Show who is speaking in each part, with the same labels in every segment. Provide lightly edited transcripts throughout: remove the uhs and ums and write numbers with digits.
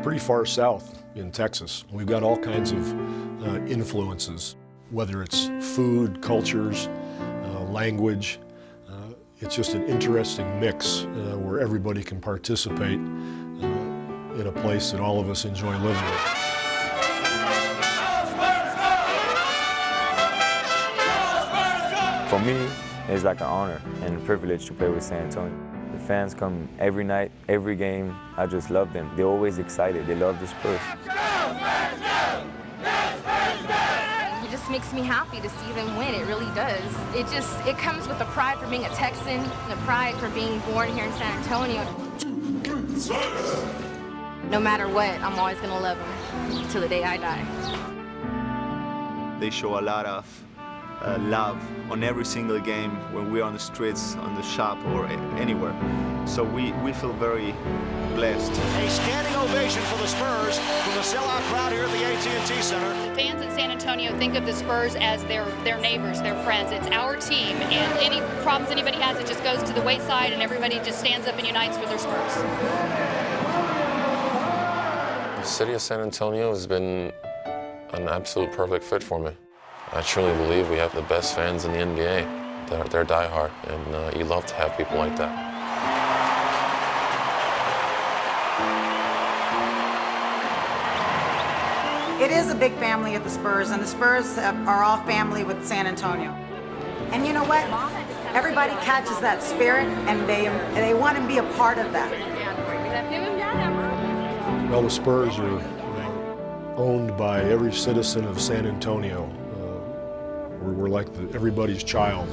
Speaker 1: pretty far south in Texas. We've got all kinds of influences, whether it's food, cultures, language. It's just an interesting mix where everybody can participate in a place that all of us enjoy living in.
Speaker 2: For me, it's like an honor and a privilege to play with San Antonio. The fans come every night, every game. I just love them. They're always excited. They love the Spurs.
Speaker 3: It just makes me happy to see them win. It really does. It comes with the pride for being a Texan, the pride for being born here in San Antonio. No matter what, I'm always going to love them till the day I die.
Speaker 4: They show a lot of love on every single game when we're on the streets, on the shop, or anywhere. So we feel very blessed.
Speaker 5: A standing ovation for the Spurs from the sellout crowd here at the AT&T Center.
Speaker 6: Fans in San Antonio think of the Spurs as their neighbors, their friends. It's our team, and any problems anybody has, it just goes to the wayside, and everybody just stands up and unites for their Spurs.
Speaker 7: The city of San Antonio has been an absolute perfect fit for me. I truly believe we have the best fans in the NBA. They're diehard, and you love to have people like that.
Speaker 8: It is a big family at the Spurs, and the Spurs are all family with San Antonio. And you know what? Everybody catches that spirit, and they want to be a part of that.
Speaker 1: Well, the Spurs are owned by every citizen of San Antonio. We're like everybody's child.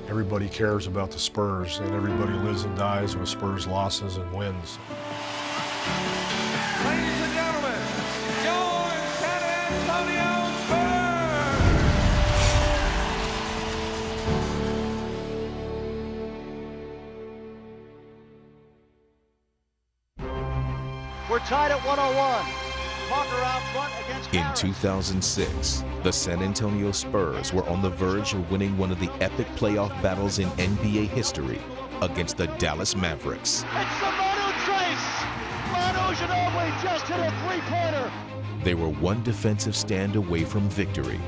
Speaker 1: Everybody cares about the Spurs, and everybody lives and dies with Spurs losses and wins.
Speaker 9: Ladies and gentlemen, your San Antonio
Speaker 5: Spurs! We're tied at 101. Out front against
Speaker 10: in 2006, the San Antonio Spurs were on the verge of winning one of the epic playoff battles in NBA history against the Dallas Mavericks.
Speaker 5: It's the Manu Trace! Manu Ginobili just hit a three-pointer!
Speaker 10: They were one defensive stand away from victory,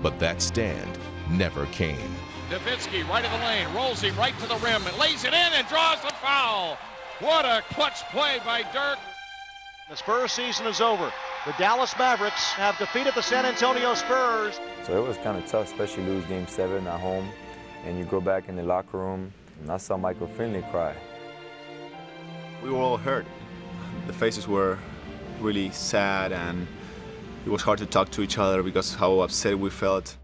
Speaker 10: but that stand never came.
Speaker 9: Nowitzki right in the lane, rolls him right to the rim, and lays it in and draws the foul. What a clutch play by Dirk.
Speaker 5: The Spurs season is over. The Dallas Mavericks have defeated the San Antonio Spurs.
Speaker 2: So it was kind of tough, especially lose Game 7 at home, and you go back in the locker room, and I saw Michael Finley cry.
Speaker 4: We were all hurt. The faces were really sad, and it was hard to talk to each other because how upset we felt.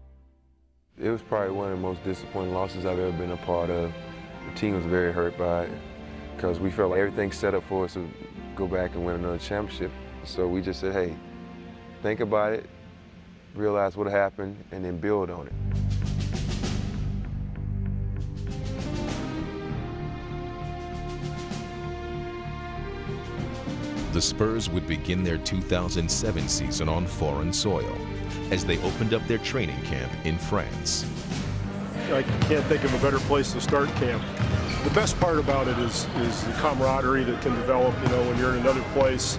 Speaker 7: It was probably one of the most disappointing losses I've ever been a part of. The team was very hurt by it because we felt like everything's set up for us to go back and win another championship. So we just said, hey, think about it, realize what happened, and then build on it.
Speaker 10: The Spurs would begin their 2007 season on foreign soil as they opened up their training camp in France.
Speaker 1: I can't think of a better place to start camp. The best part about it is the camaraderie that can develop, when you're in another place.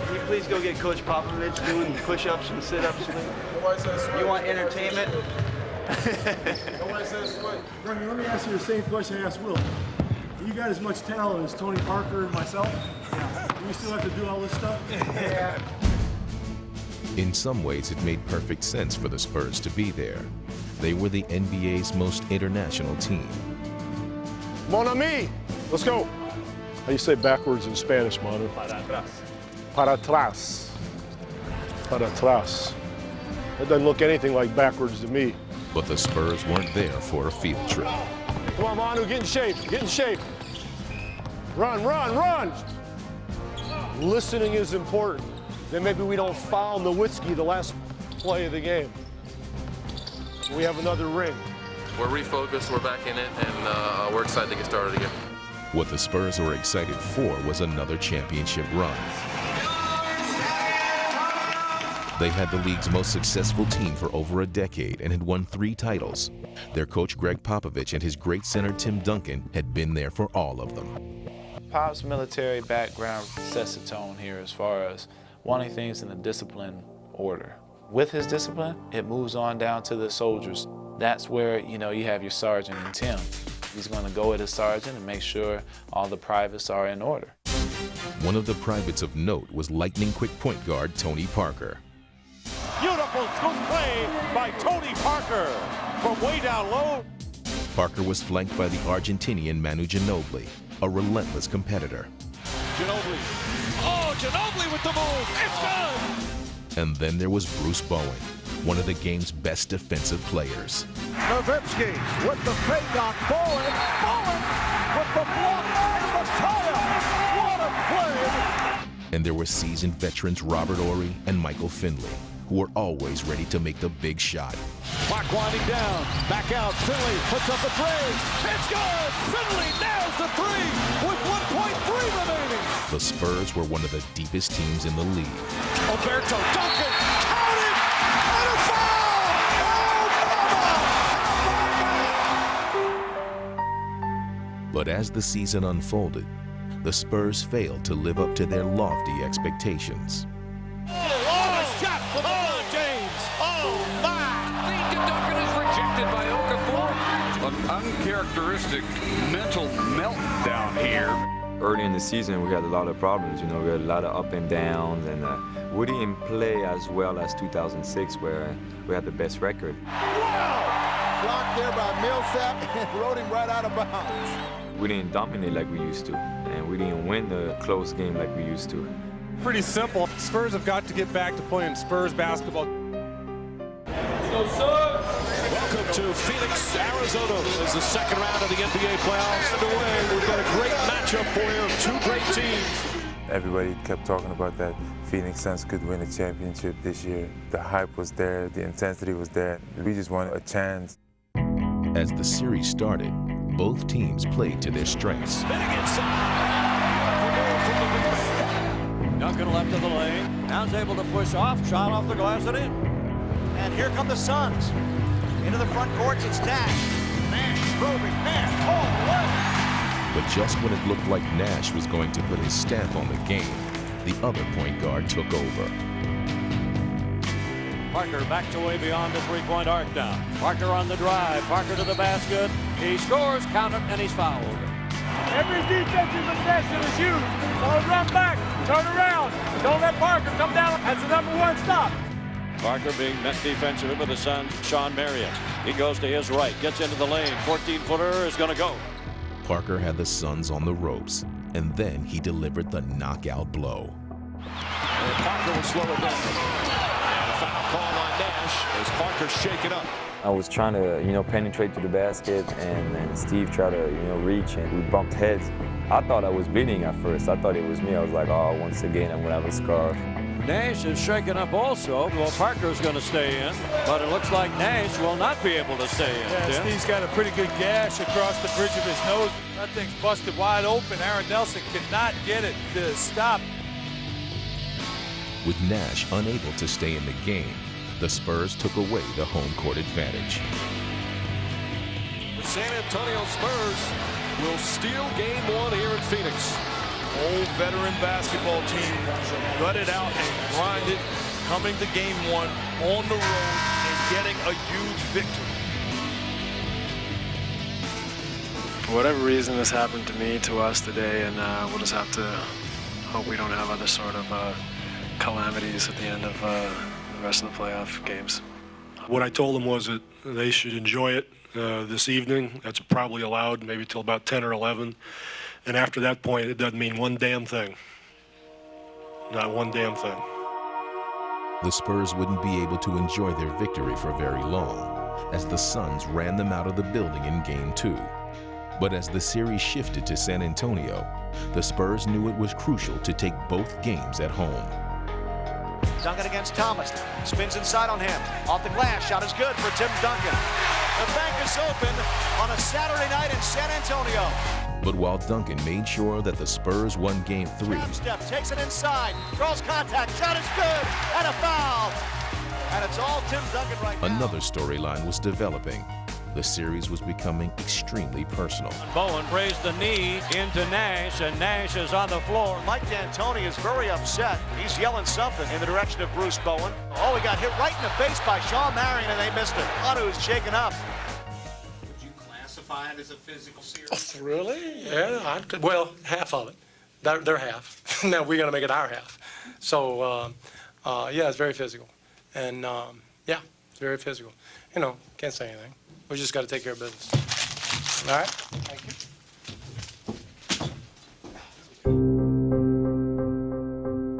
Speaker 11: Can you please go get Coach Popovich doing push-ups and sit-ups? You want entertainment?
Speaker 12: Brendan, let me ask you the same question I asked Will. You got as much talent as Tony Parker and myself? Do we still have to do all this stuff?
Speaker 11: Yeah.
Speaker 10: In some ways, it made perfect sense for the Spurs to be there. They were the NBA's most international team.
Speaker 1: Mon ami, let's go. How do you say backwards in Spanish, Manu? Para atrás. Para atrás. Para atrás. That doesn't look anything like backwards to me.
Speaker 10: But the Spurs weren't there for a field trip.
Speaker 1: Come on, Manu, get in shape, get in shape. Run, run, run. Listening is important. Then maybe we don't foul Nowitzki the last play of the game. We have another ring.
Speaker 7: We're refocused, we're back in it, and we're excited to get started again.
Speaker 10: What the Spurs were excited for was another championship run. They had the league's most successful team for over a decade and had won 3 titles. Their coach Greg Popovich and his great center Tim Duncan had been there for all of them.
Speaker 13: Pop's military background sets the tone here as far as wanting things in a disciplined order. With his discipline, it moves on down to the soldiers. That's where, you know, you have your sergeant and Tim. He's going to go with his sergeant and make sure all the privates are in order.
Speaker 10: One of the privates of note was lightning-quick point guard Tony Parker.
Speaker 9: Beautiful scoop play by Tony Parker from way down low.
Speaker 10: Parker was flanked by the Argentinian Manu Ginobili, a relentless competitor.
Speaker 9: Ginobili. Oh, Ginobili with the move. It's done.
Speaker 10: And then there was Bruce Bowen, one of the game's best defensive players.
Speaker 9: Nowitzki with the fake on Bowen. Bowen with the block and the tie-up. What a play.
Speaker 10: And there were seasoned veterans Robert Horry and Michael Finley, who were always ready to make the big shot.
Speaker 9: Clock winding down. Back out. Finley puts up the three. It's good. Finley nails the three with 1.3 remaining.
Speaker 10: The Spurs were one of the deepest teams in the league.
Speaker 9: Alberto Duncan. Count it. And a foul. Oh,
Speaker 10: But as the season unfolded, the Spurs failed to live up to their lofty expectations.
Speaker 9: shot for LeBron James. Oh, my.
Speaker 14: Feed to Duncan is rejected by Okafor.
Speaker 15: An uncharacteristic mental meltdown here.
Speaker 2: Early in the season, we had a lot of problems. You know, we had a lot of up and downs, and we didn't play as well as 2006, where we had the best record.
Speaker 16: Wow! Blocked there by Millsap and rode him right out of bounds.
Speaker 2: We didn't dominate like we used to, and we didn't win the close game like we used to.
Speaker 17: Pretty simple. Spurs have got to get back to playing Spurs basketball.
Speaker 9: Welcome to Phoenix, Arizona, as the second round of the NBA playoffs underway. We've got a great matchup for you of two great teams.
Speaker 18: Everybody kept talking about that Phoenix Suns could win a championship this year. The hype was there, the intensity was there. We just wanted a chance.
Speaker 10: As the series started, both teams played to their strengths.
Speaker 9: Spinning inside. Duncan left of the lane. Now's able to push off. Shot off the glass and in. And here come the Suns. Into the front court, it's Nash. Nash probing. Nash all the way.
Speaker 10: But just when it looked like Nash was going to put his stamp on the game, the other point guard took over.
Speaker 9: Parker backs away beyond the three-point arc now. Parker on the drive. Parker to the basket. He scores, count it, and he's fouled.
Speaker 12: Every defensive possession is you. So run back, turn around. Don't let Parker come down. That's the #1 stop.
Speaker 9: Parker being met defensively with the Suns, Sean Marion. He goes to his right, gets into the lane. 14-footer is going to go.
Speaker 10: Parker had the Suns on the ropes, and then he delivered the knockout blow.
Speaker 9: And Parker will slow it down. And a foul call on Nash as Parker shaken up.
Speaker 2: I was trying to, penetrate to the basket, and Steve tried to, reach, and we bumped heads. I thought I was bleeding at first. I thought it was me. I was like, oh, once again, I'm going to have a scar.
Speaker 9: Nash is shaken up also. Well, Parker's going to stay in, but it looks like Nash will not be able to stay in.
Speaker 12: Yeah, Steve's got a pretty good gash across the bridge of his nose. That thing's busted wide open. Aaron Nelson cannot get it to stop.
Speaker 10: With Nash unable to stay in the game, the Spurs took away the home court advantage.
Speaker 9: The San Antonio Spurs will steal game 1 here in Phoenix.
Speaker 19: Old veteran basketball team gut it out and grind it, coming to game 1 on the road and getting a huge victory.
Speaker 20: For whatever reason, this happened to me, to us today, and we'll just have to hope we don't have other sort of calamities at the end of the rest of the playoff games.
Speaker 12: What I told them was that they should enjoy it this evening. That's probably allowed, maybe till about 10 or 11. And after that point, it doesn't mean one damn thing. Not one damn thing.
Speaker 10: The Spurs wouldn't be able to enjoy their victory for very long, as the Suns ran them out of the building in Game 2. But as the series shifted to San Antonio, the Spurs knew it was crucial to take both games at home.
Speaker 5: Duncan against Thomas. Spins inside on him. Off the glass. Shot is good for Tim Duncan. The bank is open on a Saturday night in San Antonio.
Speaker 10: But while Duncan made sure that the Spurs won Game 3,
Speaker 5: Step takes it inside. Draws contact. Shot is good. And a foul. And it's all Tim Duncan right now.
Speaker 10: another storyline was developing. the series was becoming extremely personal.
Speaker 9: Bowen raised the knee into Nash, and Nash is on the floor.
Speaker 5: Mike D'Antoni is very upset. He's yelling something in the direction of Bruce Bowen. Oh, he got hit right in the face by Shawn Marion, and they missed it. Otto's shaken up.
Speaker 21: Would you classify it as a physical series?
Speaker 22: Oh, really? Yeah, well, half of it. Their half. Now we're going to make it our half. So, yeah, it's very physical. And, yeah, it's very physical. You know, can't say anything. We just got to take care of business. All right? Thank you.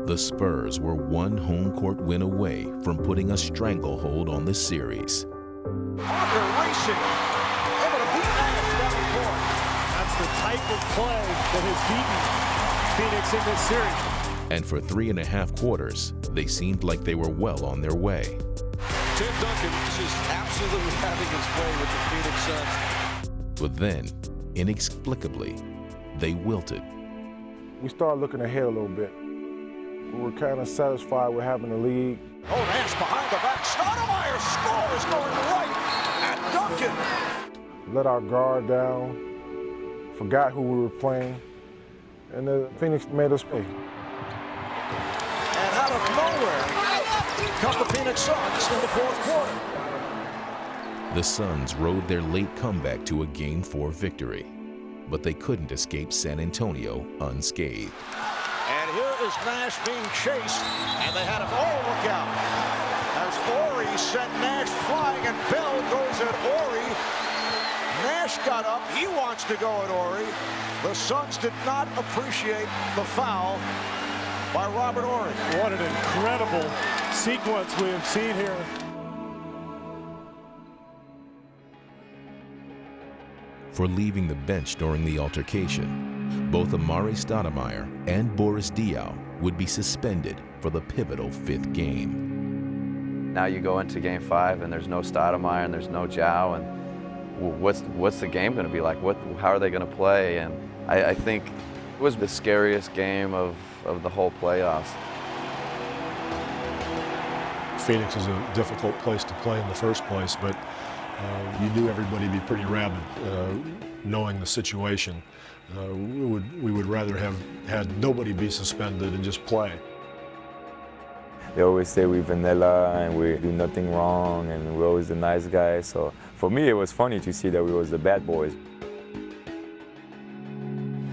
Speaker 10: The Spurs were one home court win away from putting a stranglehold on the series.
Speaker 5: Parker racing. Able to beat Nash down the court.
Speaker 23: That's the type of play that has beaten Phoenix in this series.
Speaker 10: And for 3.5 quarters, they seemed like they were well on their way.
Speaker 19: Tim Duncan is just absolutely having his way with the Phoenix Suns.
Speaker 10: But then, inexplicably, they wilted.
Speaker 24: We started looking ahead a little bit. We were kind of satisfied with having the lead.
Speaker 5: Oh, Nash behind the back. Stoudemire scores going right at Duncan.
Speaker 24: Let our guard down, forgot who we were playing, and Phoenix made us pay.
Speaker 5: And out of nowhere, come the Phoenix Suns in the fourth quarter.
Speaker 10: The Suns rode their late comeback to a Game 4 victory, but they couldn't escape San Antonio unscathed.
Speaker 5: And here is Nash being chased, and they had him. Oh, look out. As Horry sent Nash flying, and Bell goes at Horry. Nash got up. He wants to go at Horry. The Suns did not appreciate the foul by Robert Horry.
Speaker 23: What an incredible sequence we have seen here.
Speaker 10: For leaving the bench during the altercation, both Amari Stoudemire and Boris Diaw would be suspended for the pivotal 5th game.
Speaker 2: Now you go into Game 5 and there's no Stoudemire and there's no Diaw, and what's the game going to be like? How are they going to play? And I think it was the scariest game of the whole playoffs.
Speaker 1: Phoenix is a difficult place to play in the first place, but you knew everybody would be pretty rabid, knowing the situation. We would rather have had nobody be suspended and just play.
Speaker 2: They always say we're vanilla and we do nothing wrong and we're always the nice guys. So for me, it was funny to see that we was the bad boys.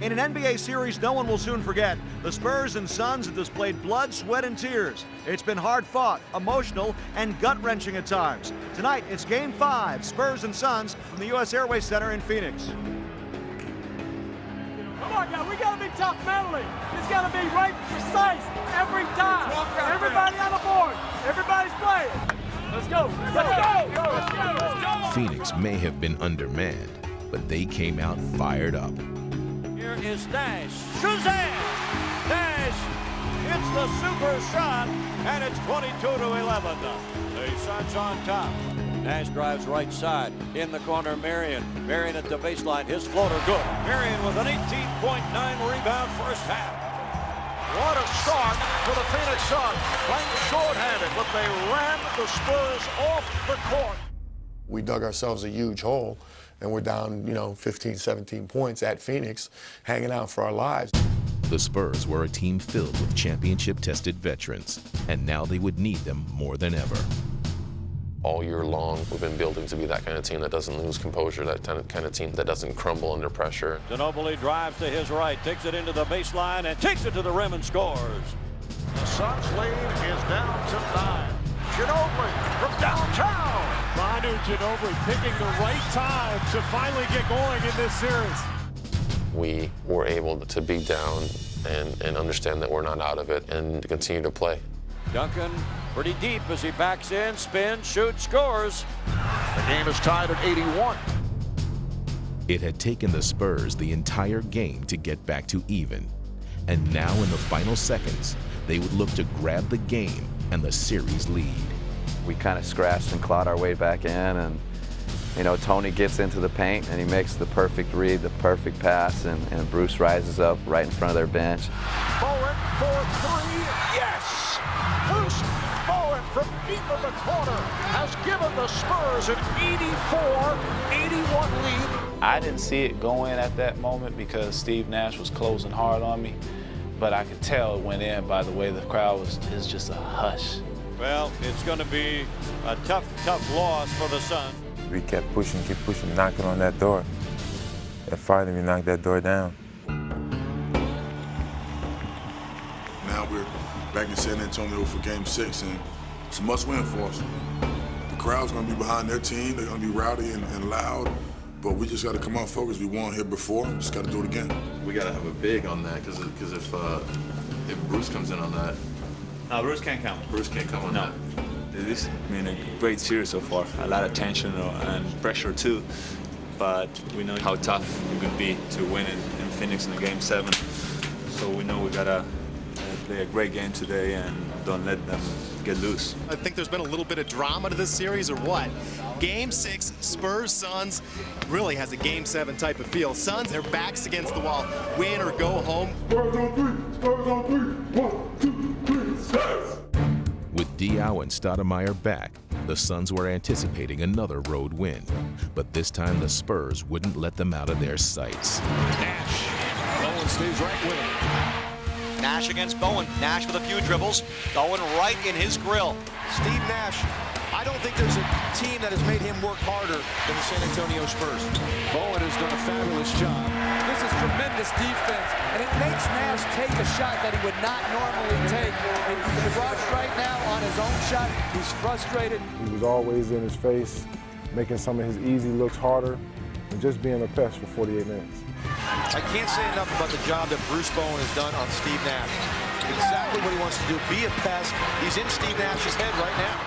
Speaker 5: In an NBA series no one will soon forget, the Spurs and Suns have displayed blood, sweat, and tears. It's been hard-fought, emotional, and gut-wrenching at times. Tonight, it's Game 5, Spurs and Suns from the U.S. Airways Center in Phoenix.
Speaker 23: Come on, guys, we got to be tough mentally. It's got to be right, precise, every time. Everybody on the board. Everybody's playing. Let's go. Let's go.
Speaker 10: Phoenix may have been undermanned, but they came out fired up.
Speaker 9: Here is Nash. Shazam! Nash hits the super shot, and it's 22-11. The Suns on top. Nash drives right side. In the corner, Marion. Marion at the baseline. His floater good. Marion with an 18.9 rebound first half.
Speaker 5: What a start for the Phoenix Suns. Playing shorthanded, but they ran the Spurs off the court.
Speaker 25: We dug ourselves a huge hole, and we're down, 15, 17 points at Phoenix, hanging out for our lives.
Speaker 10: The Spurs were a team filled with championship-tested veterans, and now they would need them more than ever.
Speaker 26: All year long, we've been building to be that kind of team that doesn't lose composure, that kind of team that doesn't crumble under pressure.
Speaker 9: Ginobili drives to his right, takes it into the baseline, and takes it to the rim and scores.
Speaker 5: The Suns lead is down to 9. Ginobili from downtown.
Speaker 23: Manu Ginobili picking the right time to finally get going in this series.
Speaker 26: We were able to be down and understand that we're not out of it and to continue to play.
Speaker 9: Duncan pretty deep as he backs in, spins, shoots, scores.
Speaker 5: The game is tied at 81.
Speaker 10: It had taken the Spurs the entire game to get back to even. And now in the final seconds, they would look to grab the game and the series lead.
Speaker 2: We kind of scratched and clawed our way back in, and Tony gets into the paint and he makes the perfect read, the perfect pass, and Bruce rises up right in front of their bench.
Speaker 5: Bowen for 3, yes! Bruce Bowen from deep in the corner has given the Spurs an 84-81 lead.
Speaker 13: I didn't see it go in at that moment because Steve Nash was closing hard on me, but I could tell it went in by the way the crowd is just a hush.
Speaker 9: Well, it's going to be a tough loss for the Suns.
Speaker 18: We kept pushing, knocking on that door. And finally, we knocked that door down.
Speaker 3: Now we're back in San Antonio for Game 6, and it's a must-win for us. The crowd's going to be behind their team. They're going to be rowdy and loud, but we just got to come out focused. We won here before. We just got to do it again.
Speaker 4: We got to have a big on that because if Bruce comes in on that.
Speaker 6: No, Bruce can't come.
Speaker 4: Bruce can't come on that.
Speaker 6: This has been a great series so far. A lot of tension and pressure too, but we know how tough it could be to win in Phoenix in Game 7. So we know we gotta play a great game today and don't let them get loose.
Speaker 7: I think there's been a little bit of drama to this series, or what? Game 6, Spurs-Suns really has a Game 7 type of feel. Suns, their backs against the wall, win or go home.
Speaker 3: Spurs on 3, Spurs on 3, 1, 2, 3, Spurs!
Speaker 10: With Diaw and Stoudemire back, the Suns were anticipating another road win. But this time the Spurs wouldn't let them out of their sights.
Speaker 5: Nash. Bowen stays right with him.
Speaker 9: Nash against Bowen. Nash with a few dribbles. Bowen right in his grill.
Speaker 5: Steve Nash, I don't think there's a team that has made him work harder than the San Antonio Spurs. Bowen has done a fabulous job.
Speaker 23: This is tremendous defense, and it makes Nash take a shot that he would not normally take. He's rushed right now on his own shot. He's frustrated.
Speaker 24: He was always in his face, making some of his easy looks harder, and just being a pest for 48 minutes.
Speaker 5: I can't say enough about the job that Bruce Bowen has done on Steve Nash. Exactly what he wants to do, be a pest. He's in Steve Nash's head right now.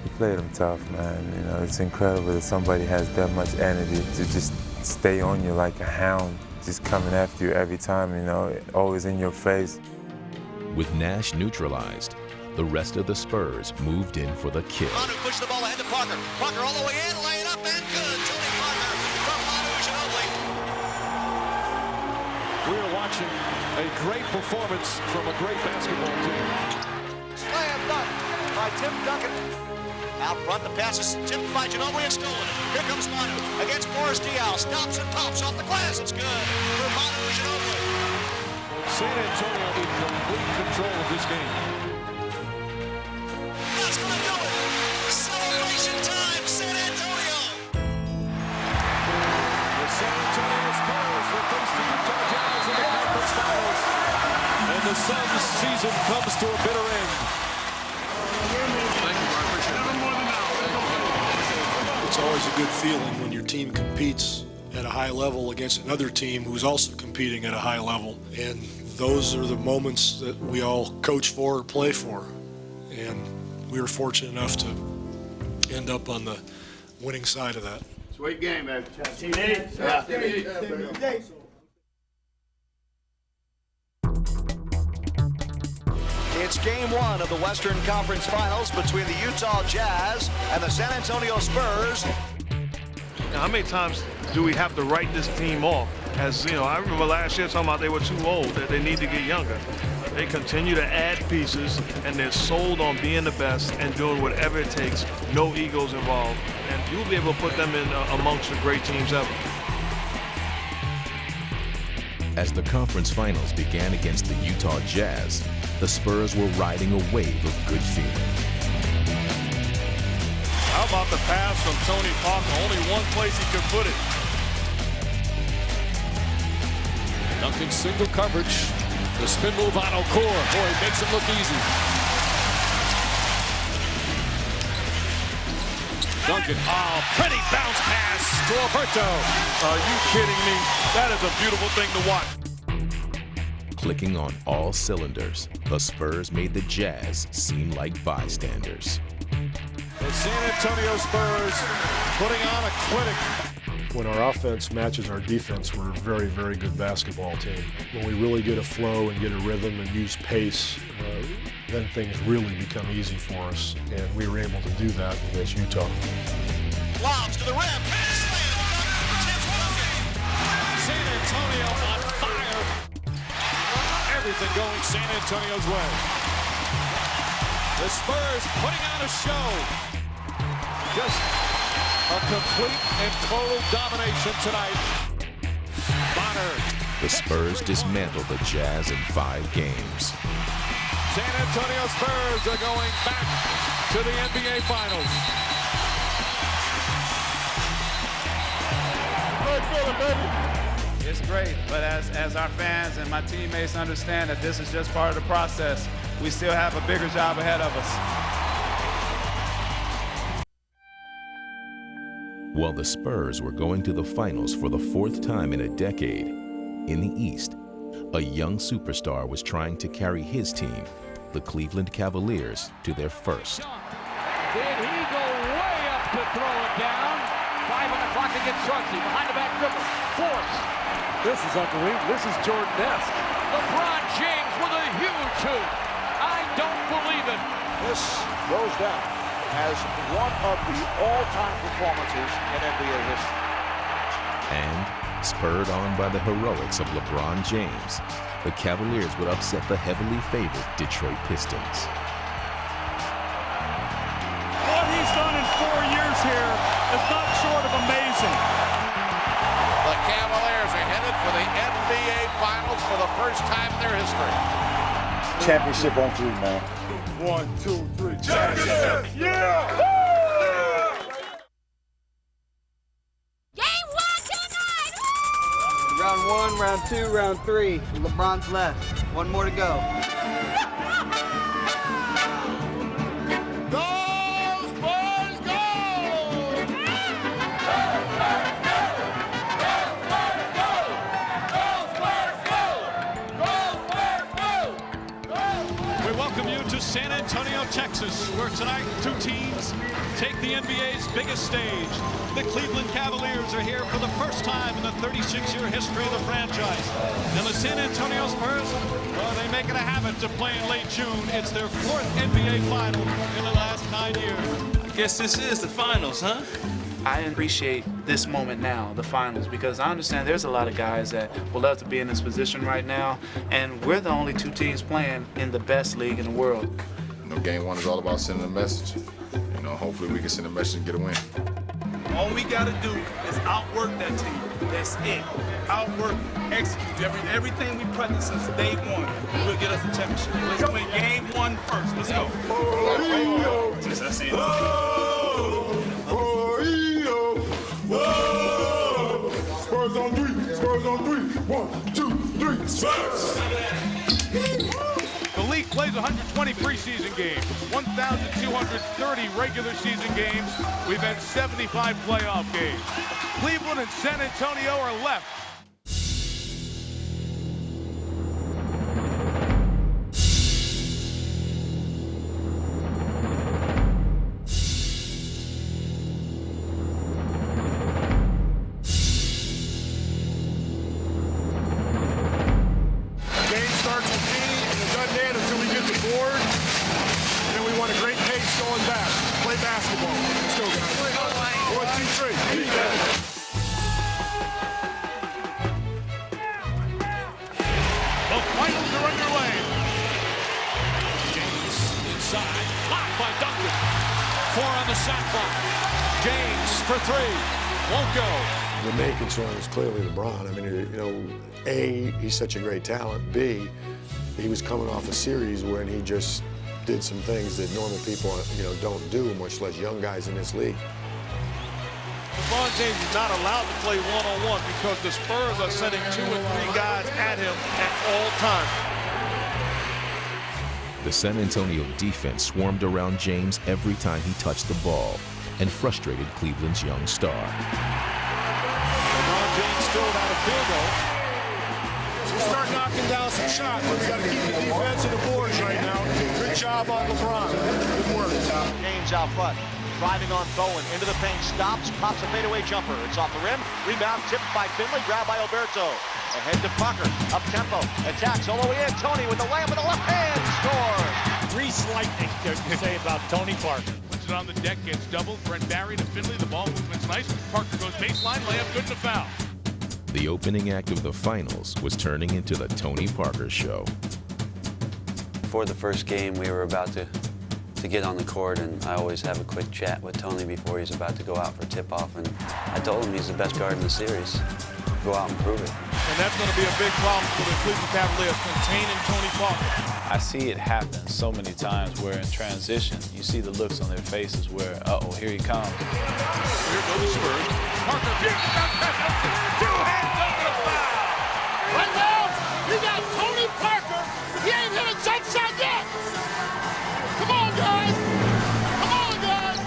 Speaker 18: We played him tough, man. You know, it's incredible that somebody has that much energy to just stay on you like a hound, just coming after you every time, you know, always in your face.
Speaker 10: With Nash neutralized, the rest of the Spurs moved in for the kill.
Speaker 9: Manu pushed the ball ahead to Parker. Parker all the way in, lay it up and good. Tony Parker from Manu Ginobili.
Speaker 5: We are watching a great performance from a great basketball team.
Speaker 9: Slam dunk by Tim Duncan. Out front, the pass is tipped by Ginobili and stolen. Here comes Manu against Boris Diaw. Stops and pops off the glass. It's good for Manu Ginobili.
Speaker 5: San Antonio in complete control of this game.
Speaker 9: That's going to do it. Celebration time, San Antonio.
Speaker 5: The San Antonio Spurs will face the Utah Jazz in the conference finals. And the Suns' season comes to a bitter end.
Speaker 12: It's always a good feeling when your team competes at a high level against another team who's also competing at a high level. And those are the moments that we all coach for or play for. And we were fortunate enough to end up on the winning side of that.
Speaker 21: Sweet game, man.
Speaker 5: It's game 1 of the Western Conference Finals between the Utah Jazz and the San Antonio Spurs.
Speaker 19: Now, how many times do we have to write this team off? As you know, I remember last year talking about they were too old, that they need to get younger. They continue to add pieces, and they're sold on being the best and doing whatever it takes. No egos involved, and you'll be able to put them in amongst the great teams ever.
Speaker 10: As the conference finals began against the Utah Jazz, the Spurs were riding a wave of good feeling.
Speaker 19: How about the pass from Tony Parker? Only one place he could put it.
Speaker 5: Duncan single coverage. The spin move on Okor. Boy, it makes it look easy. Duncan.
Speaker 19: Oh, pretty bounce pass to Alberto. Are you kidding me? That is a beautiful thing to watch.
Speaker 10: Clicking on all cylinders, the Spurs made the Jazz seem like bystanders.
Speaker 5: The San Antonio Spurs putting on a clinic.
Speaker 1: When our offense matches our defense, we're a very, very good basketball team. When we really get a flow and get a rhythm and use pace, then things really become easy for us. And we were able to do that against Utah.
Speaker 9: Lobs to the rim.
Speaker 5: San Antonio on fire. Everything going San Antonio's way.
Speaker 9: The Spurs putting on a show. Just a complete and total domination tonight. Bonner.
Speaker 10: The Spurs dismantled the Jazz in 5 games.
Speaker 9: San Antonio Spurs are going back to the NBA Finals.
Speaker 23: Great feeling, baby.
Speaker 13: It's great, but as our fans and my teammates understand that this is just part of the process, we still have a bigger job ahead of us.
Speaker 10: While the Spurs were going to the finals for the 4th time in a decade, in the East, a young superstar was trying to carry his team, the Cleveland Cavaliers, to their first.
Speaker 23: Did he go way up to throw it down? 5 on the clock against Chauncey. Behind the back dribble. Force. This is unbelievable. This is Jordan-esque. LeBron James with a huge hoop. I don't believe it.
Speaker 5: This goes down as one of the all-time performances in NBA history.
Speaker 10: And, spurred on by the heroics of LeBron James, the Cavaliers would upset the heavily favored Detroit Pistons.
Speaker 23: What he's done in 4 years here is not short of amazing.
Speaker 21: The Cavaliers are headed for the NBA Finals for the first time in their history.
Speaker 5: Championship on 3, man.
Speaker 23: 1, 2, 3. Championship! Yeah!
Speaker 8: Round 1, round 2, round 3. LeBron's left. 1 more to go.
Speaker 23: Go, Spurs, go!
Speaker 9: We welcome you to San Antonio, Texas, where tonight 2 teams take the NBA's biggest stage. The Cleveland Cavaliers are here for the first time in the 36-year history of the franchise. And the San Antonio Spurs, well, they make it a habit to play in late June. It's their 4th NBA final in the last 9 years.
Speaker 6: I guess this is the finals, huh?
Speaker 13: I appreciate this moment now, the finals, because I understand there's a lot of guys that would love to be in this position right now, and we're the only 2 teams playing in the best league in the world.
Speaker 11: You know, game 1 is all about sending a message. You know, hopefully we can send a message and get a win.
Speaker 6: All we got to do is outwork that team. That's it. Outwork, execute. Everything we practiced since day 1 will get us a championship. Let's win game 1 first. Let's go. That's it.
Speaker 23: Spurs on 3. Spurs on 3. 1, 2, 3. Spurs!
Speaker 19: The league plays 120 preseason games, 1,230 regular season games. We've had 75 playoff games. Cleveland and San Antonio are left.
Speaker 25: The main concern is clearly LeBron. I mean, you know, A, he's such a great talent. B, he was coming off a series when he just did some things that normal people, you know, don't do, much less young guys in this league.
Speaker 19: LeBron James is not allowed to play one-on-one because the Spurs are sending 2 and 3 guys at him at all times.
Speaker 10: The San Antonio defense swarmed around James every time he touched the ball and frustrated Cleveland's young star.
Speaker 19: LeBron James still without a field goal.
Speaker 23: So start knocking down some shots. We got to keep the defense and the boards right now. Good job on LeBron. Good work.
Speaker 5: James out front. Driving on Bowen into the paint, stops, pops a fadeaway jumper. It's off the rim, rebound tipped by Finley, grabbed by Alberto. Ahead to Parker, up tempo, attacks all the way in. Tony with the layup with the left hand, scores.
Speaker 21: Grease lightning, to say about Tony Parker.
Speaker 19: Puts it on the deck, gets doubled. Brent Barry to Finley, the ball movement's nice. Parker goes baseline, layup good and a foul.
Speaker 10: The opening act of the finals was turning into the Tony Parker show.
Speaker 2: Before the first game, we were about to
Speaker 14: to get on the court, and I always have a quick chat with Tony before he's about to go out for tip-off, and I told him he's the best guard in the series. Go out and prove it.
Speaker 15: And that's going to be a big problem for the Cleveland Cavaliers, containing Tony Parker.
Speaker 13: I see it happen so many times where in transition, you see the looks on their faces where, uh-oh, here he comes.
Speaker 15: Here go the Spurs. Parker, two hands over the foul.
Speaker 16: Right now, we got Tony Parker. He ain't hit a jump shot yet. Come on, guys. Come on, guys.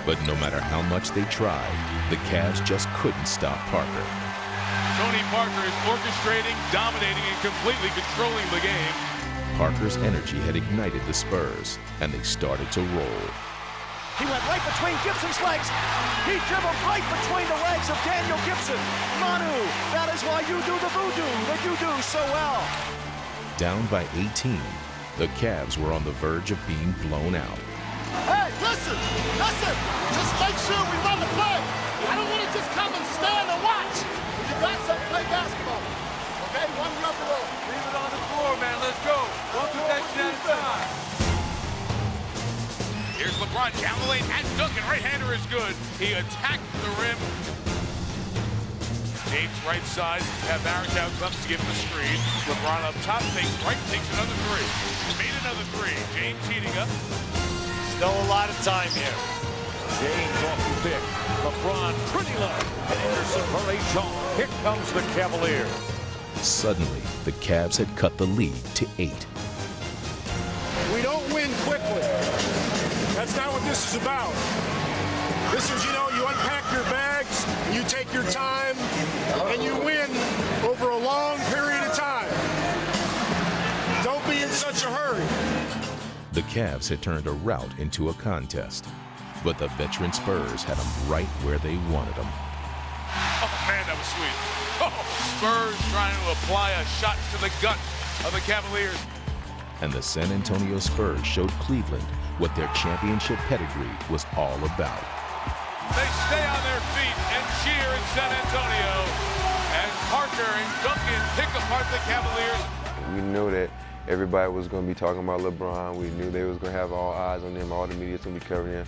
Speaker 10: But no matter how much they tried, the Cavs just couldn't stop Parker.
Speaker 15: Tony Parker is orchestrating, dominating, and completely controlling the game.
Speaker 10: Parker's energy had ignited the Spurs, and they started to roll.
Speaker 9: He went right between Gibson's legs. He dribbled right between the legs of Daniel Gibson. Manu, that is why you do the voodoo that you do so well.
Speaker 10: Down by 18, the Cavs were on the verge of being blown out.
Speaker 16: Hey, listen. Just make sure we run the play. I don't want to just come and stand and watch. If you got something, play basketball. Okay, run the road.
Speaker 15: Leave it on the floor, man. Let's go. One possession at a time. Here's LeBron down the lane at Duncan. Right-hander is good. He attacked the rim. James right side. Barrichello comes to give him the screen. LeBron up top, fakes right, takes another three. Made another three. James heating up.
Speaker 9: Still a lot of time here.
Speaker 23: James off the pick. LeBron pretty low. And Anderson for a shot. Here comes the Cavaliers.
Speaker 10: Suddenly, the Cavs had cut the lead to 8.
Speaker 25: We don't win quickly. That's not what this is about. This is, you unpack your bags, you take your time, and you win over a long period of time. Don't be in such a hurry.
Speaker 10: The Cavs had turned a rout into a contest, but the veteran Spurs had them right where they wanted them.
Speaker 15: Oh, man, that was sweet. Oh, Spurs trying to apply a shot to the gut of the Cavaliers.
Speaker 10: And the San Antonio Spurs showed Cleveland what their championship pedigree was all about.
Speaker 15: They stay on their feet and cheer in San Antonio as Parker and Duncan pick apart the Cavaliers.
Speaker 2: We knew that everybody was going to be talking about LeBron. We knew they was going to have all eyes on them, all the media was going to be covering them.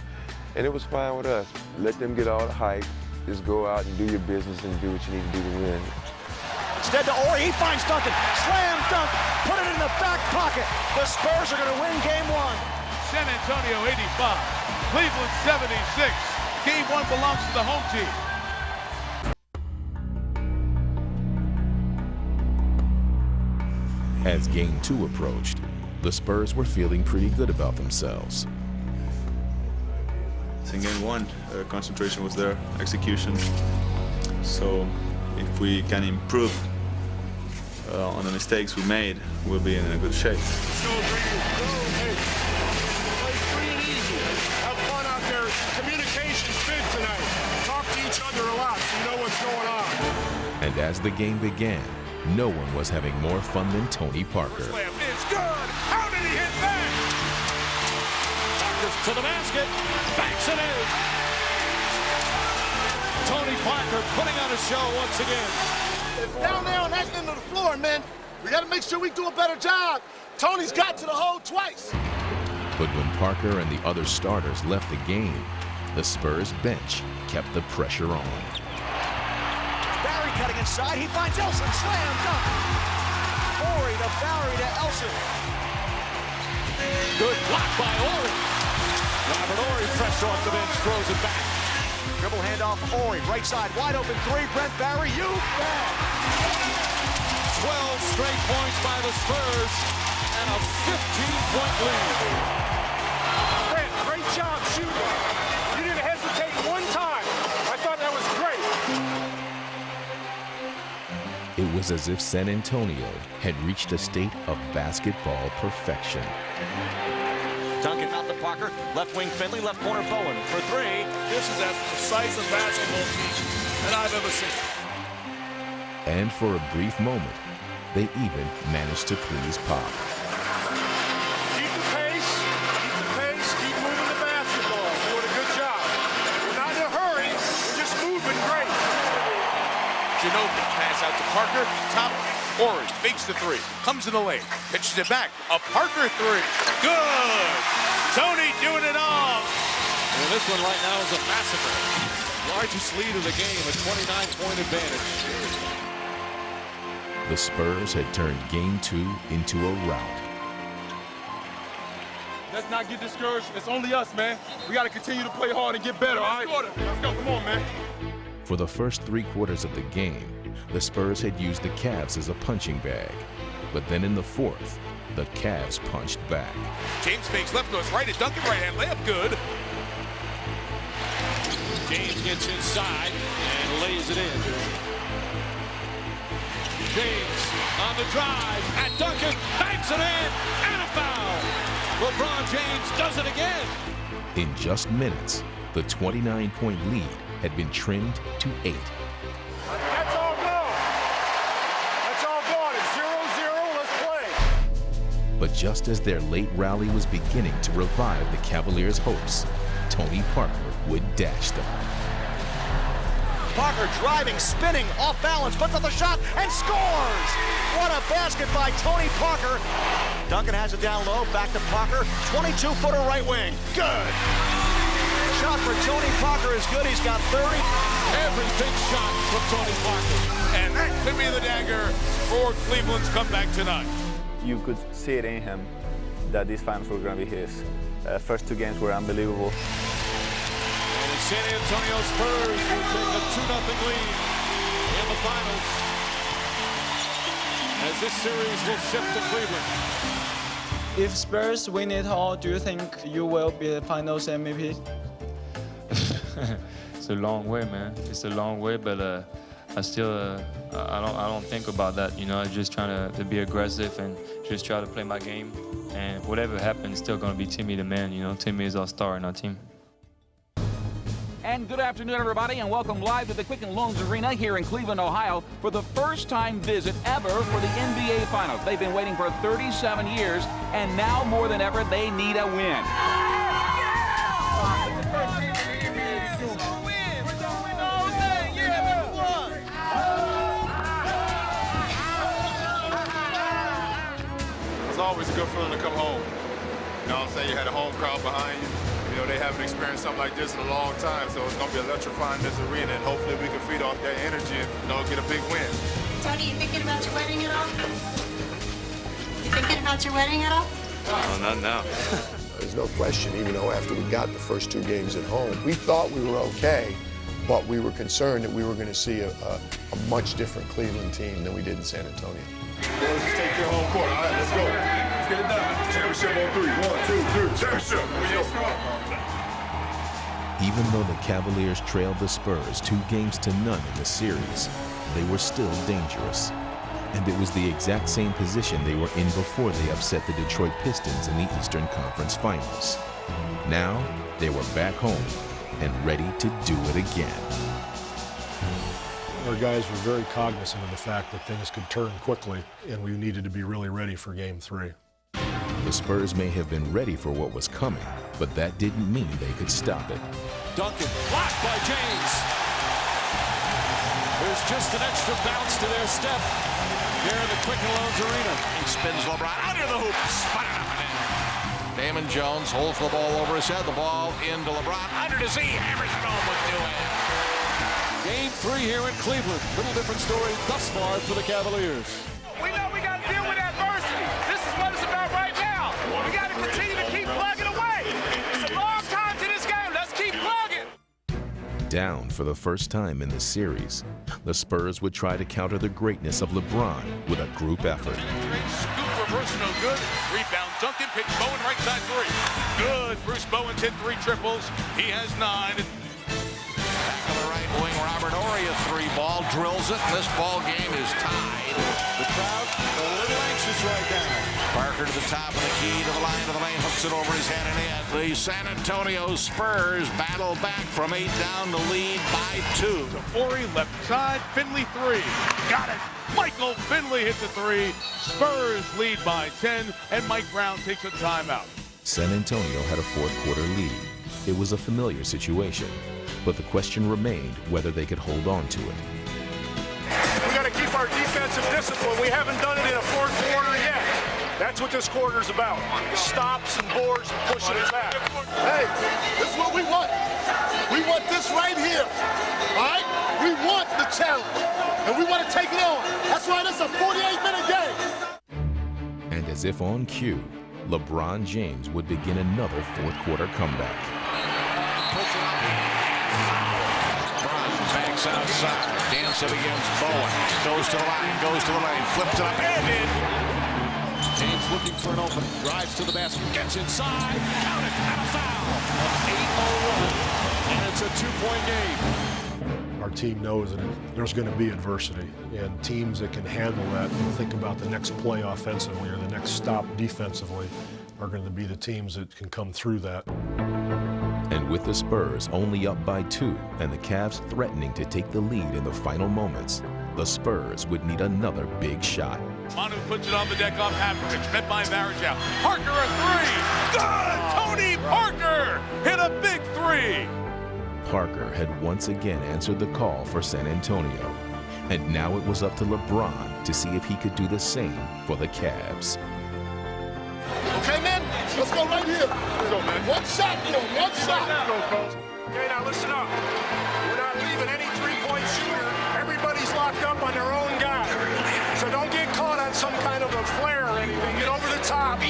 Speaker 2: And it was fine with us. Let them get all the hype. Just go out and do your business and do what you need to do to win.
Speaker 9: Instead to Ori, he finds Duncan. Slam dunk, put it in the back pocket. The Spurs are going to win game 1.
Speaker 15: San Antonio 85, Cleveland 76. Game 1 belongs to the home team.
Speaker 10: As Game 2 approached, the Spurs were feeling pretty good about themselves.
Speaker 6: In Game 1, concentration was there, execution. So if we can improve on the mistakes we made, we'll be in a good shape.
Speaker 25: Communication's big tonight. Talk to each other a lot so you know what's going on.
Speaker 10: And as the game began, no one was having more fun than Tony Parker.
Speaker 15: It's good. How did he hit that?
Speaker 9: Parker's to the basket. Banks it in. Tony Parker putting on a show once again.
Speaker 16: Down there on that end of the floor, man. We got to make sure we do a better job. Tony's got to the hole twice.
Speaker 10: But when Parker and the other starters left the game, the Spurs bench kept the pressure on.
Speaker 9: Barry cutting inside. He finds Elson. Slam dunk. Ori to Barry to Elson. Good block by Ori. Robert Ori, fresh off the bench, throws it back. Dribble handoff, Ori, right side, wide open three. Brent Barry, you bet.
Speaker 23: 12 straight points by the Spurs and a 15-point lead.
Speaker 25: Brent, great job shooting. You didn't hesitate one time. I thought that was great.
Speaker 10: It was as if San Antonio had reached a state of basketball perfection.
Speaker 9: Duncan out to Parker, left wing Finley, left corner Bowen for three.
Speaker 15: This is as precise a basketball team that I've ever seen.
Speaker 10: And for a brief moment, they even managed to please Pop.
Speaker 25: Keep the pace, keep moving the basketball. Doing a good job. We're not in a hurry, we're just moving great.
Speaker 15: Ginobili pass out to Parker, top Ori fakes the three, comes in the lane, pitches it back. A Parker three. Good. Tony doing it all.
Speaker 9: And this one right now is a massacre. Largest lead of the game, a 29-point advantage.
Speaker 10: The Spurs had turned Game 2 into a rout.
Speaker 4: Let's not get discouraged. It's only us, man. We got to continue to play hard and get better, all right? Let's go. Come on, man.
Speaker 10: For the first 3 quarters of the game, the Spurs had used the Cavs as a punching bag. But then in the fourth, the Cavs punched back.
Speaker 15: James fakes left, goes right at Duncan, right hand layup, good.
Speaker 9: James gets inside and lays it in. James on the drive at Duncan, banks it in, and a foul. LeBron James does it again.
Speaker 10: In just minutes, the 29-point lead had been trimmed to 8.
Speaker 4: That's all gone. That's all gone. It's 0-0. Let's play.
Speaker 10: But just as their late rally was beginning to revive the Cavaliers' hopes, Tony Parker would dash them.
Speaker 5: Parker driving, spinning, off balance, puts up the shot, and scores! What a basket by Tony Parker. Duncan has it down low, back to Parker, 22-footer right wing. Good! Shot for Tony Parker is good, he's got 30.
Speaker 9: Every big shot from Tony Parker.
Speaker 15: And that could be the dagger for Cleveland's comeback tonight.
Speaker 6: You could see it in him that these finals were going to be his. First 2 games were unbelievable.
Speaker 9: And the San Antonio Spurs will take a 2-0 lead in the finals as this series will shift to Cleveland.
Speaker 8: If Spurs win it all, do you think you will be the finals MVP?
Speaker 7: It's a long way, man. It's a long way, but I still I don't think about that. You know, I'm just trying to be aggressive and just try to play my game. And whatever happens, it's still gonna be Timmy the man. You know, Timmy is our star in our team.
Speaker 17: And good afternoon, everybody, and welcome live to the Quicken Loans Arena here in Cleveland, Ohio, for the first-time visit ever for the NBA Finals. They've been waiting for 37 years, and now more than ever, they need a win.
Speaker 11: It's always a good feeling to come home. You know what I'm saying? You had a home crowd behind you. You know, they haven't experienced something like this in a long time, so it's going to be electrifying this arena, and hopefully we can feed off that energy and, you know, get a big win.
Speaker 20: Tony, you thinking about your wedding at all? You thinking about your wedding at all?
Speaker 2: Oh, not now.
Speaker 25: There's no question, even though after we got the first 2 games at home, we thought we were okay, but we were concerned that we were going to see a much different Cleveland team than we did in San Antonio.
Speaker 11: Let's just take your home court. All right, let's go. Let's get it done. Championship on 3. 1, 2, 3. Championship.
Speaker 10: Even though the Cavaliers trailed the Spurs 2 games to none in the series, they were still dangerous. And it was the exact same position they were in before they upset the Detroit Pistons in the Eastern Conference Finals. Now, they were back home and ready to do it again.
Speaker 1: Our guys were very cognizant of the fact that things could turn quickly, and we needed to be really ready for Game 3.
Speaker 10: The Spurs may have been ready for what was coming, but that didn't mean they could stop it.
Speaker 9: Duncan blocked by James. There's just an extra bounce to their step here in the Quicken Loans Arena.
Speaker 21: He spins LeBron under the hoop. Damon Jones holds the ball over his head. The ball into LeBron. Under to Z. Hammers it home with 2 in.
Speaker 9: Game 3 here in Cleveland. Little different story thus far for the Cavaliers.
Speaker 16: We know we got to deal with adversity. This is what it's about right now. We got to continue to keep plugging away. It's a long time to this game. Let's keep plugging.
Speaker 10: Down for the first time in the series, the Spurs would try to counter the greatness of LeBron with a group effort.
Speaker 15: Scoop reverse, no good. Rebound, Duncan, pitch Bowen right side 3. Good. Bruce Bowen's hit 3 triples. He has 9.
Speaker 21: Back to the right wing, Robert Horry, a 3-ball, drills it, and this ball game is tied.
Speaker 9: The crowd a little anxious right now.
Speaker 21: Parker to the top of the key, to the line of the lane, hooks it over his head and in. The San Antonio Spurs battle back from 8 down to lead by 2.
Speaker 15: Horry left side, Finley 3. Got it. Michael Finley hits a 3. Spurs lead by 10, and Mike Brown takes a timeout.
Speaker 10: San Antonio had a 4th-quarter lead. It was a familiar situation, but the question remained whether they could hold on to it.
Speaker 11: We got to
Speaker 4: to keep our defensive discipline. We haven't done it in a fourth quarter yet. That's what this quarter's about. Stops and boards and pushing it back.
Speaker 16: Hey, this is what we want. We want this right here. All right? We want the challenge. And we want to take it on. That's why this is a 48-minute game.
Speaker 10: And as if on cue, LeBron James would begin another fourth-quarter comeback.
Speaker 21: LeBron banks outside, dances against Bowen, goes to the line, goes to the lane, flips it up, and in.
Speaker 23: James looking for an opening, drives to the basket, gets inside, count it, and a foul. An 8-0 run, and it's a two-point game.
Speaker 1: Our team knows that there's going to be adversity, and teams that can handle that and think about the next play offensively or the next stop defensively are going to be the teams that can come through that.
Speaker 10: And with the Spurs only up by 2 and the Cavs threatening to take the lead in the final moments, the Spurs would need another big shot.
Speaker 15: Manu puts it on the deck off Havlicek, met by Varejao. Parker a three. Good! Tony Parker hit a big three.
Speaker 10: Parker had once again answered the call for San Antonio, and now it was up to LeBron to see if he could do the same for the Cavs.
Speaker 16: Okay, man? Let's go right here.
Speaker 4: Let's go, man.
Speaker 16: One shot, bro. One shot.
Speaker 4: Let's go, folks. Okay, now listen up. We're not leaving any three-point shooter. Everybody's locked up on their own guy. So don't get caught on some kind of a flare or anything. Get over the top.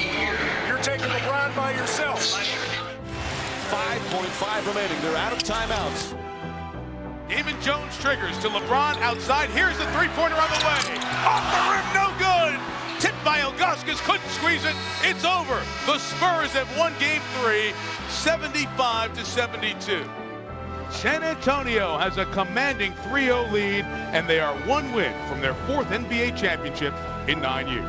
Speaker 4: You're taking LeBron by yourself.
Speaker 23: 5.5 remaining. They're out of timeouts.
Speaker 15: David Jones triggers to LeBron outside. Here's the three-pointer on the way. Off the rim, no good. Tipped by Ilgauskas, couldn't squeeze it. It's over. The Spurs have won Game 3, 75-72. San Antonio has a commanding 3-0 lead, and they are one win from their 4th NBA championship in 9 years.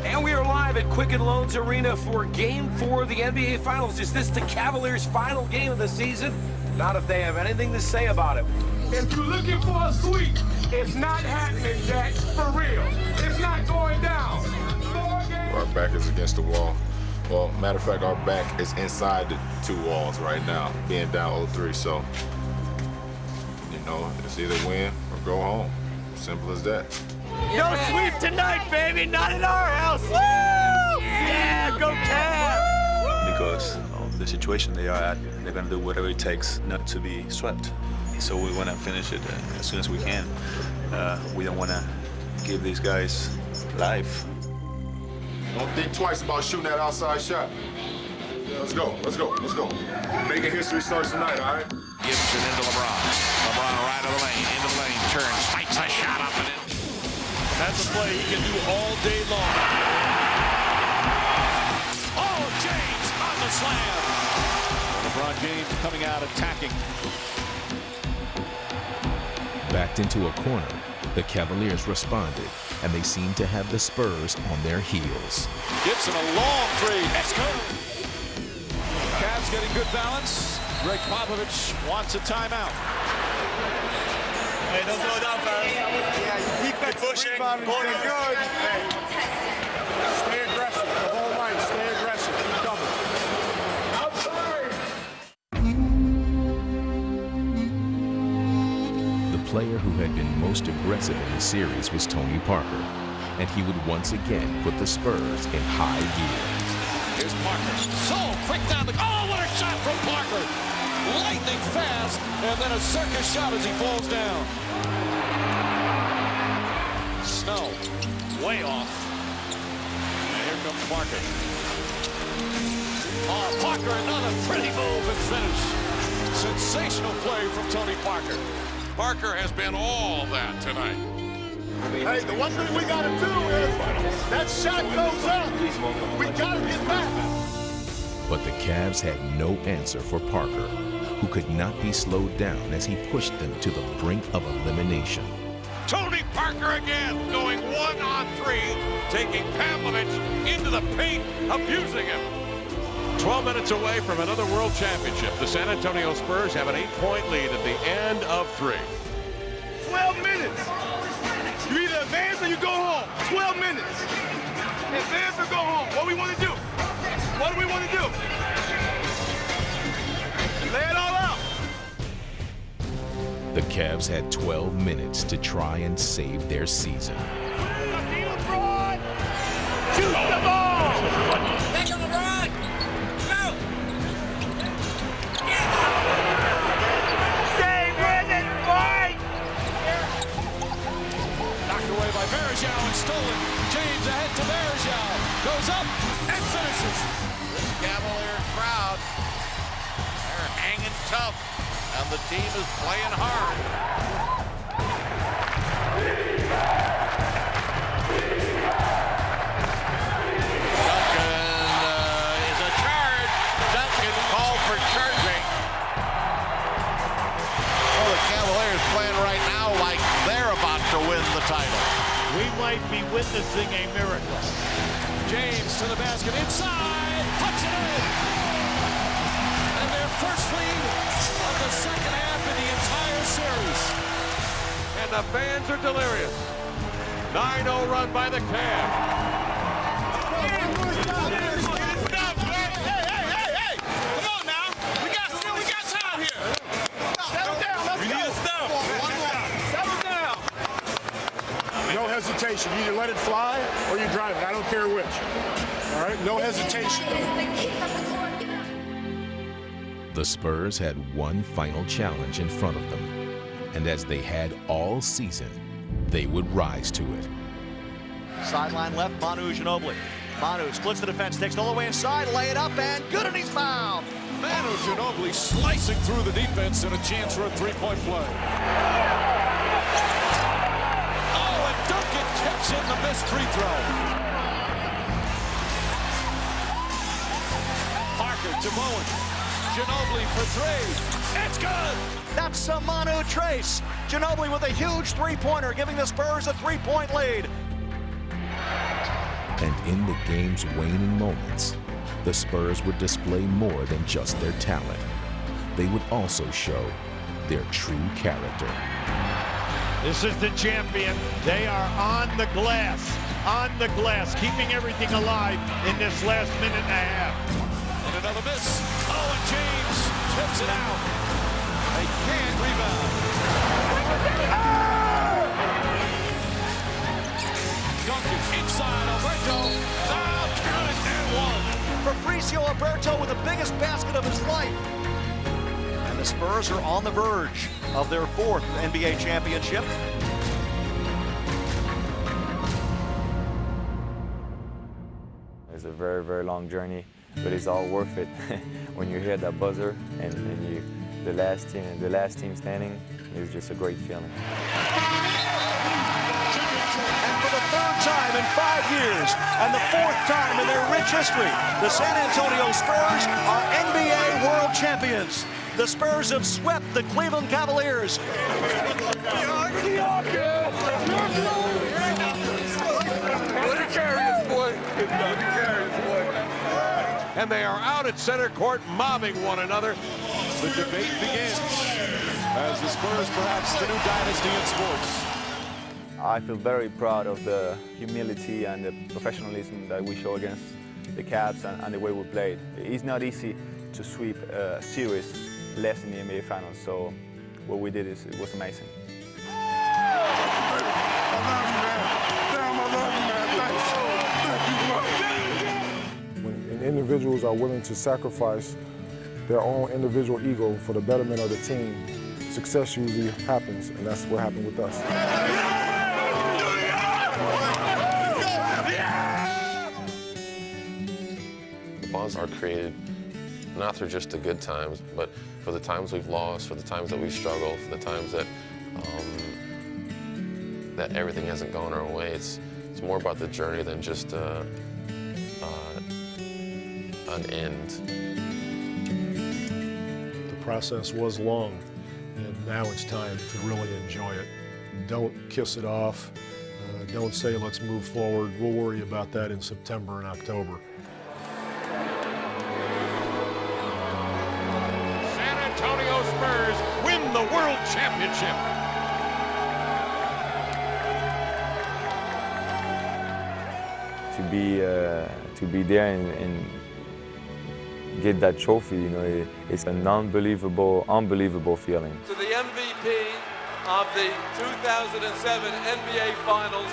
Speaker 23: And we are live at Quicken Loans Arena for Game 4 of the NBA Finals. Is this the Cavaliers' final game of the season? Not if they have anything to say about it.
Speaker 4: If you're looking for a sweep, it's not happening, Jack. For real. It's not going down.
Speaker 11: Our back is against the wall. Well, matter of fact, our back is inside the 2 walls right now, being down 0-3. So, you know, it's either win or go home. Simple as that.
Speaker 23: No sweep tonight, baby. Not in our house. Woo! Yeah, go Cavs!
Speaker 6: Because of the situation they are at, they're going to do whatever it takes not to be swept. So we want to finish it as soon as we can. We don't want to give these guys life.
Speaker 11: Don't think twice about shooting that outside shot. Let's go, let's go, let's go. Making history starts tonight, all right?
Speaker 21: Gives it into LeBron. LeBron right of the lane, into the lane, turns, spikes a shot up and in.
Speaker 23: That's a play he can do all day long. Oh, James on the slam. LeBron James coming out attacking.
Speaker 10: Backed into a corner, the Cavaliers responded, and they seemed to have the Spurs on their heels.
Speaker 23: Gibson a long three. Let's go. Cavs getting good balance. Greg Popovich wants a timeout.
Speaker 4: Hey, don't slow down, fellas. Yeah, keep that pushing. Going good. Hey, stay aggressive. The whole night, stay aggressive. Keep coming. Outside.
Speaker 10: The player who had been most aggressive in the series was Tony Parker, and he would once again put the Spurs in high gear.
Speaker 23: Here's Parker. So quick down the... Oh, what a shot from Parker! Lightning fast, and then a circus shot as he falls down. Snow, way off. And here comes Parker. Oh, Parker, another pretty move and finish. Sensational play from Tony Parker.
Speaker 21: Parker has been all that tonight.
Speaker 16: Hey, the one thing we got to do is that shot goes up. We got to get back.
Speaker 10: But the Cavs had no answer for Parker, who could not be slowed down as he pushed them to the brink of elimination.
Speaker 21: Tony Parker again, going 1-on-3, taking Pavlovich into the paint, abusing him.
Speaker 15: 12 minutes away from another world championship. The San Antonio Spurs have an 8-point lead at the end of 3.
Speaker 4: 12 minutes. You either advance or you go home. 12 minutes. Advance or go home. What do we want to do? What do we want to do? Lay it all out.
Speaker 10: Cavs had 12 minutes to try and save their season.
Speaker 23: Shoot the ball!
Speaker 3: Back on the run! Go!
Speaker 23: Stay with it, boy!
Speaker 9: Knocked away by Bergeau and stolen. James ahead to Bergeau. Goes up and finishes. This Cavalier crowd, they're hanging tough, and the team is playing hard. Charging. Well, the Cavaliers playing right now like they're about to win the title.
Speaker 23: We might be witnessing a miracle.
Speaker 9: James to the basket inside, puts it in. And their first lead of the second half in the entire series.
Speaker 23: And the fans are delirious. 9-0 run by the Cavs.
Speaker 4: No hesitation. You either let it fly or you drive it. I don't care which. All right? No hesitation.
Speaker 10: The Spurs had one final challenge in front of them, and as they had all season, they would rise to it.
Speaker 9: Sideline left, Manu Ginobili. Manu splits the defense, takes it all the way inside, lay it up, and good, and he's fouled. Manu Ginobili slicing through the defense and a chance for a three-point play. Oh, and Duncan tips in the missed free throw. Parker to Bowen. Ginobili for three. It's good. That's a Manu Trace. Ginobili with a huge three-pointer, giving the Spurs a three-point lead.
Speaker 10: And in the game's waning moments, the Spurs would display more than just their talent. They would also show their true character.
Speaker 23: This is the champion. They are on the glass, keeping everything alive in this last minute and a half.
Speaker 9: And another miss. Oh, and James tips it out. They can't rebound. Duncan inside, Alberto. Foul, count it, and one. Fabricio Alberto with the biggest basket of his life. And the Spurs are on the verge of their fourth NBA championship.
Speaker 2: It's a very, very long journey, but it's all worth it. When you hear that buzzer and you, the last team standing, it's just a great feeling.
Speaker 9: And for the third time in 5 years, and the fourth time in their rich history, the San Antonio Spurs are NBA World Champions. The Spurs have swept the Cleveland Cavaliers.
Speaker 23: And they are out at center court mobbing one another. The debate begins as the Spurs, perhaps the new dynasty in sports.
Speaker 2: I feel very proud of the humility and the professionalism that we show against the Cavs and the way we played. It's not easy to sweep a series less in the NBA Finals, so what we did it was amazing.
Speaker 12: When individuals are willing to sacrifice their own individual ego for the betterment of the team, success usually happens, and that's what happened with us.
Speaker 18: The bonds are created not through just the good times, but for the times we've lost, for the times that we struggle, for the times that that everything hasn't gone our way. It's more about the journey than just an end.
Speaker 1: The process was long, and now it's time to really enjoy it. Don't kiss it off. Don't say, let's move forward. We'll worry about that in September and October.
Speaker 23: San Antonio Spurs win the World Championship.
Speaker 2: To be there and get that trophy, you know, it's an unbelievable feeling.
Speaker 22: To the MVP
Speaker 13: of the 2007 NBA Finals,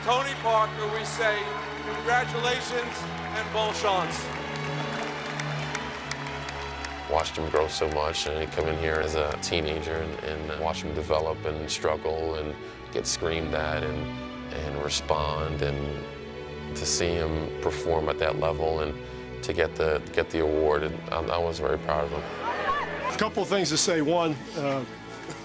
Speaker 13: Tony Parker, we say congratulations and bon chance.
Speaker 18: Watched him grow so much, and he come in here as a teenager and watch him develop and struggle and get screamed at and respond, and to see him perform at that level and to get the award, and I was very proud of him.
Speaker 1: A couple of things to say. One,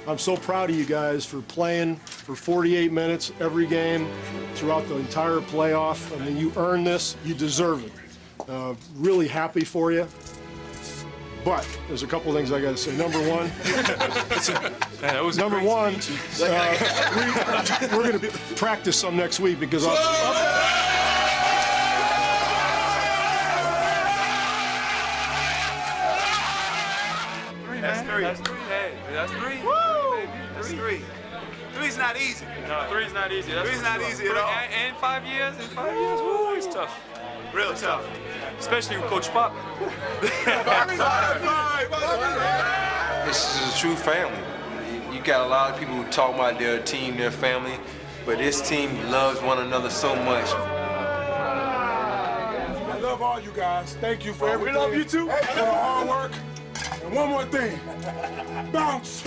Speaker 1: I'm so proud of you guys for playing for 48 minutes every game throughout the entire playoff. I mean, you earned this. You deserve it. Really happy for you. But there's a couple of things I got to say. Number one, we're going to practice some next week because
Speaker 13: That's three. Hey, that's three. Woo! That's three. Three's not easy. No, three's not easy. Three's not easy at all. And 5 years, woo, it's tough. Real tough. Especially with Coach Pop.
Speaker 14: This is a true family. You got a lot of people who talk about their team, their family, but this team loves one another so much.
Speaker 16: I love all you guys. Thank you for everything. We love you too. For the hard work. And one more thing. Bounce.